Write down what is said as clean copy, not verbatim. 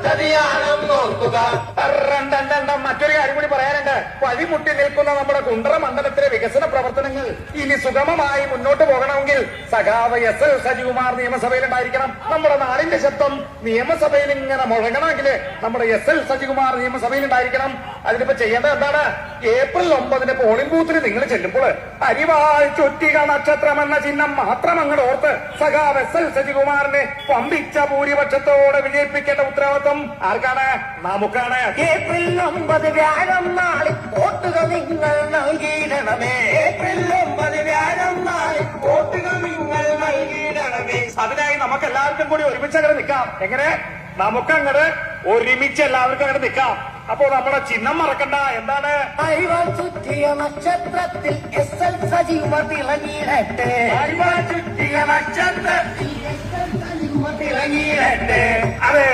ചതിയാനം നോക്കുക. മറ്റൊരു കാര്യം കൂടി പറയാനുണ്ട്. വഴിമുട്ടി നിൽക്കുന്ന നമ്മുടെ കുണ്ടറ മണ്ഡലത്തിലെ വികസന പ്രവർത്തനങ്ങൾ ഇനി സുഗമമായി മുന്നോട്ട് പോകണമെങ്കിൽ സഖാവ് എസ് സജികുമാർ നിയമസഭയിൽ ഉണ്ടായിരിക്കണം. നമ്മുടെ നാടിന്റെ ശബ്ദം നിയമസഭയിൽ ഇങ്ങനെ മുഴങ്ങണമെങ്കിൽ നമ്മുടെ എസ് എൽ സജികുമാർ നിയമസഭയിൽ ഉണ്ടായിരിക്കണം. അതിനിപ്പോ ചെയ്യേണ്ടത് എന്താണ്? ഏപ്രിൽ 9 പോളിംഗ് ബൂത്തിൽ നിങ്ങൾ ചെല്ലുമ്പോൾ അരിവാൾ ചുറ്റിക നക്ഷത്രം എന്ന ചിഹ്നം മാത്രം അങ്ങോട്ട് ഓർത്ത് സഖാവ് എസ് എൽ സജികുമാറിനെ പമ്പിച്ച ഭൂരിപക്ഷത്തോടെ വിജയിപ്പിക്കേണ്ട ഉത്തരവാദിത്വം ആർക്കാണ്? നമുക്കാണ്. ഏപ്രിൽ 9 വ്യാഴം നാളിൽ വോട്ടുകൾ നിങ്ങൾ നൽകിയിടണമേ. ഏപ്രിൽ 9 വ്യാഴം നാളിൽ വോട്ടുകൾ നിങ്ങൾ നൽകിയിടണമേ. അതിനായി നമുക്ക് എല്ലാവർക്കും കൂടി ഒരുമിച്ച് അങ്ങോട്ട് നിൽക്കാം. എങ്ങനെ? നമുക്കങ്ങട് ഒരുമിച്ച് എല്ലാവർക്കും അങ്ങോട്ട് നിൽക്കാം. അപ്പോ നമ്മുടെ ചിഹ്നം മറക്കണ്ട. എന്താണ്? അരിവാൾ ചുറ്റിയ നക്ഷത്രത്തിൽ എസ് എൽ സജീവ തിളങ്ങിയിടട്ടെ. അരിവാൾ ചുറ്റിയ നക്ഷത്രത്തിൽ തിളങ്ങിയിടട്ടെ. അതെ.